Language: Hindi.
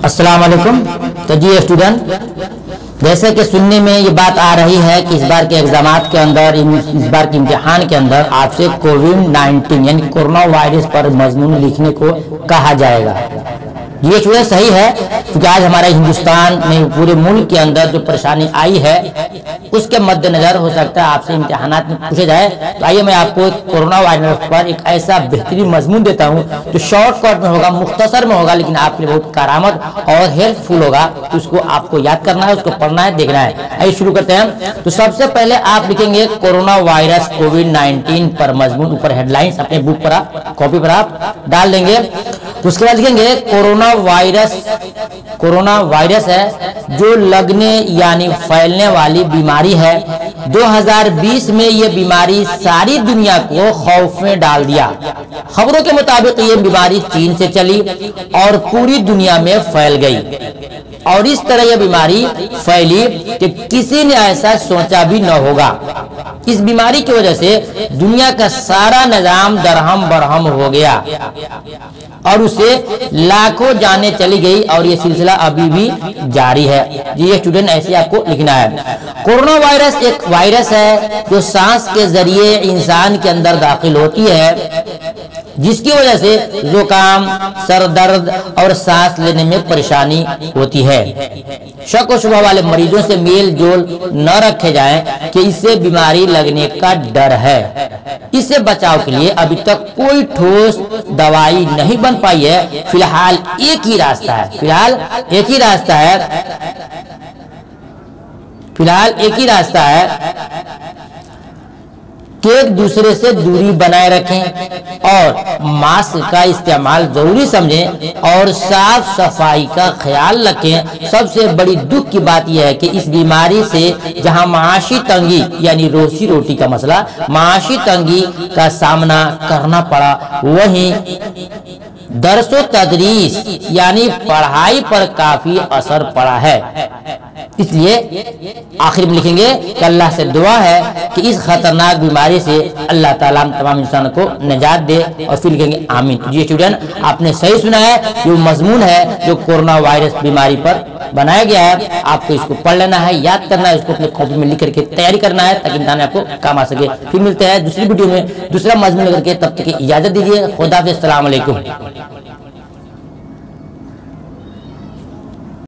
अस्सलाम वालेकुम। तो जी स्टूडेंट, जैसे कि सुनने में ये बात आ रही है कि इस बार के एग्जामात के अंदर, इस बार के इम्तिहान के अंदर आपसे कोविड-19 यानी कोरोना वायरस पर मजमून लिखने को कहा जाएगा। ये चीज़ सही है क्योंकि आज हमारे हिंदुस्तान में पूरे मुल्क के अंदर जो परेशानी आई है उसके मद्देनजर हो सकता है आपसे इम्तिहानात में पूछे जाए। तो आइए मैं आपको कोरोना वायरस पर एक ऐसा बेहतरीन मजमून देता हूँ जो शॉर्टकट में होगा, मुख्तसर में होगा, लेकिन आपके लिए बहुत कारामद और हेल्पफुल होगा। तो उसको आपको याद करना है, उसको पढ़ना है, देखना है। आइए शुरू करते हैं। तो सबसे पहले आप लिखेंगे कोरोना वायरस कोविड-19 पर मजमून, ऊपर हेडलाइंस अपने बुक पर आप कॉपी पर आप डाल देंगे। उसके बाद लिखेंगे कोरोना वायरस है जो लगने यानी फैलने वाली बीमारी है। 2020 में ये बीमारी सारी दुनिया को खौफ में डाल दिया। खबरों के मुताबिक ये बीमारी चीन से चली और पूरी दुनिया में फैल गई और इस तरह यह बीमारी फैली कि किसी ने ऐसा सोचा भी न होगा। इस बीमारी की वजह से दुनिया का सारा निजाम दरहम बरहम हो गया और उसे लाखों जाने चली गई और ये सिलसिला अभी भी जारी है। ये स्टूडेंट ऐसे आपको लिखना है। कोरोना वायरस एक वायरस है जो सांस के जरिए इंसान के अंदर दाखिल होती है, जिसकी वजह से जुकाम, सर दर्द और सांस लेने में परेशानी होती है। शक व शुबह वाले मरीजों से मेल जोल न रखे जाएं कि इससे बीमारी लगने का डर है। इससे बचाव के लिए अभी तक कोई ठोस दवाई नहीं बन पाई है। फिलहाल एक ही रास्ता है कि एक दूसरे से दूरी बनाए रखें और मास्क का इस्तेमाल जरूरी समझें और साफ सफाई का ख्याल रखें। सबसे बड़ी दुख की बात यह है कि इस बीमारी से जहां माशी तंगी यानी रोजी रोटी का मसला, माशी तंगी का सामना करना पड़ा, वहीं दरसो तदरीस यानी पढ़ाई पर काफी असर पड़ा है। इसलिए आखिर में लिखेंगे कि अल्लाह से दुआ है कि इस खतरनाक बीमारी से अल्लाह ताला हम तमाम इंसानों को निजात दे, और फिर लिखेंगे आमीन। जी स्टूडेंट, आपने सही सुना है। ये मजमून है जो कोरोना वायरस बीमारी पर बनाया गया है। आपको इसको पढ़ लेना है, याद करना है, इसको अपने कॉपी में लिख करके तैयारी करना है ताकि इम्तिहान में आपको काम आ सके। फिर मिलते हैं दूसरी वीडियो में दूसरा मजमून लेकर के। तब तक की इजाजत दीजिए। खुदा हाफिज़, अस्सलाम वालेकुम।